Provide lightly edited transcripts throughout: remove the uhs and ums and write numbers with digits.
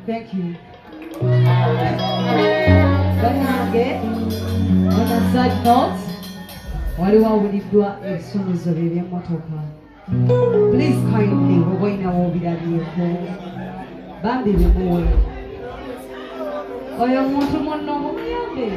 Thank you. Banange, on a side note, waliwa ulidua ebisomozo by'emmotoka. Please kindly, obwina w'obirabiyeko. Bambi bimuwe. Oyo omuntu munno mumuyambe.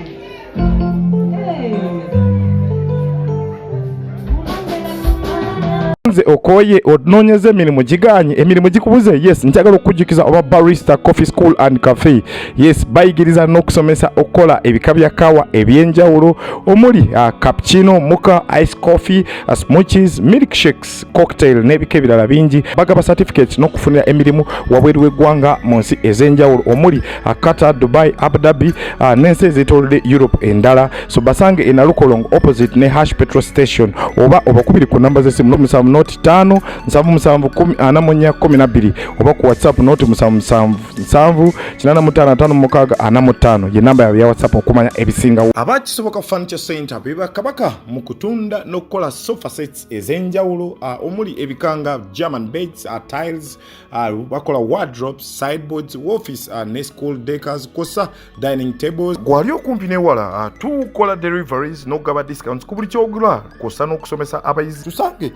Nze okoye ononyeze emirimu giganye emirimu gikubuze. Yes, njagala okujjukiza oba Barista Coffee School and Cafe. Yes, bayigiriza n'okusomesa okukola ebika bya kawa ebyenjawulo omuli cappuccino, mocha, ice coffee, smoothies, milkshakes, cocktail n'ebika ebirala bingi. Bagaba certificate n'okufunira emirimu wabweru w'eggwanga mu nsi ez'enjawulo omuli Qatar, Dubai, Abu Dhabi n'ensi ez'etoolodde Europe endala. So basange e Nalukolongo opposite ne Hash petrol station oba obakubiri ku namba z'essimu noti 5 7 oba ku WhatsApp noti 7 ye namba ya WhatsApp okumanya ebisinga. Abakisoboka Furniture Center biba kabaka mu kutunda n'okukola sofa sets ez'enjawulo omuli ebikanga German beds, tiles, bakola wardrobes, sideboards, office ne school decors, kosa dining tables. Gwali okumpi newala tukola deliveries n'ogaba discounts ku buli kyogula kosa n'okusomesa abayizi. Tusange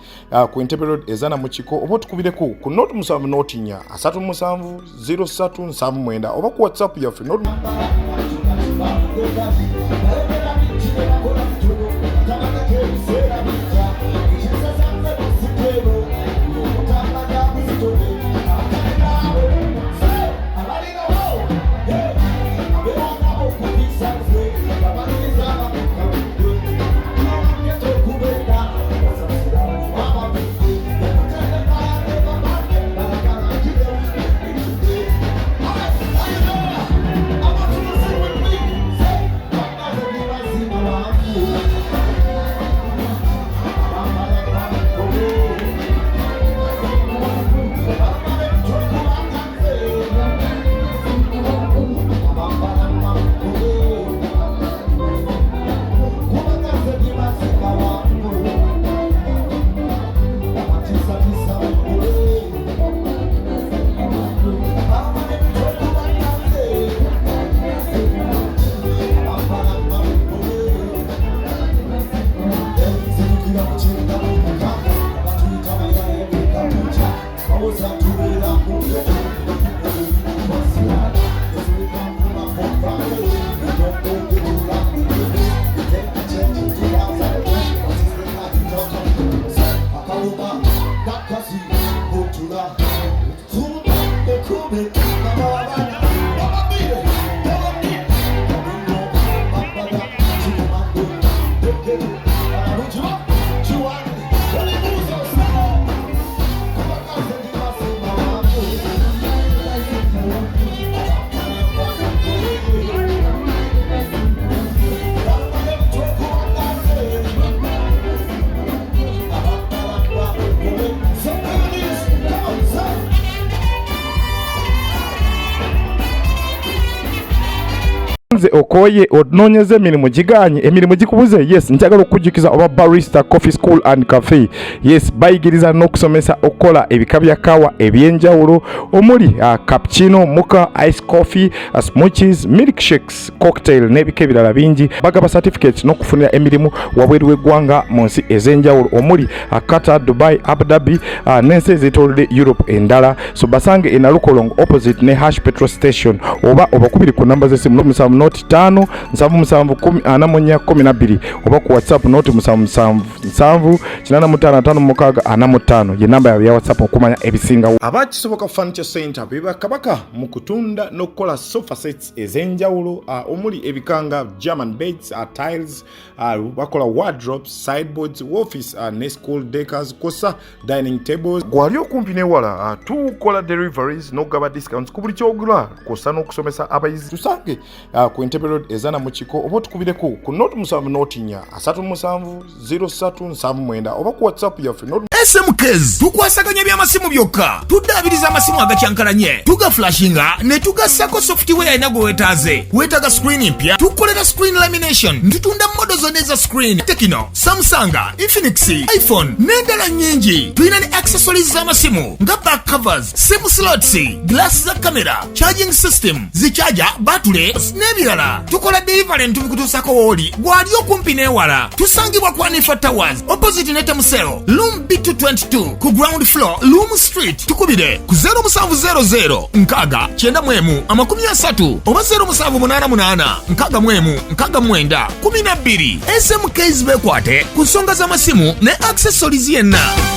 ku Entebbe Road ezana mu kiko oba tukubireko ku note 7 note 4 37 03 79 oba ku WhatsApp yaffe note nze okoye ononyeze emirimu giganye emirimu gikubuze yes njagala okujjukiza oba barista coffee school and cafe yes bayigiriza n'okusomesa okukola ebika bya kawa ebyenjawulo omuli cappuccino mocha ice coffee smoothies milkshakes cocktail n'ebika ebirala bingi bagaba certificate n'okufunira emirimu wabweru w'eggwanga mu nsi ez'enjawulo omuli Qatar, Dubai, Abu Dhabi n'ensi ez'etoolodde Europe endala so basange e Nalukolongo opposite ne Hash petrol station oba obakubiri ku namba z'essimu 07 5 oba ku WhatsApp 07 ye namba ya WhatsApp okumanya ebisinga. Abakisoboka furniture center beba kabaka mu kutunda n'okukola sofa sets ez'enjawulo omuli ebikanga German beds, tiles, bakola wardrobes, sideboards, office ne school decors kosa dining tables. Gwali okumpi newala tukola deliveries n'ogaba discounts ku buli kyogula kosa n'okusomesa abayizi. Tusange ku Entebbe Road ezana mu kiko oba tukubireko ku note 7 oba ku WhatsApp yaffe SMKs tukwasaganya by'amasimu byokka tuddaabiriza amasimu agakyankalanye tuga flashinga ne tugassako software ena gwe weetaaze weetaaga screen mpya tukolera screen lamination ntutunda modo zonna eza screen Tecno, Samsung, Infinix, iPhone n'endala nnyingi tulina ne accessories z'amasimu nga back covers, sim slots, glass za camera, charging system, zichaja, battery n'ebirala tukola delivery ntubikutuusako wooli gwali okumpi n'ewala tusangibwa ku Anifa Towers opposite ne Temusero Room B222 ku ground floor Loom Street tukubire ku 0700 nkaga 91 oba 0788 nkaga 12 SMKs bekwate ku nsonga z'amasimu ne accessories yenna.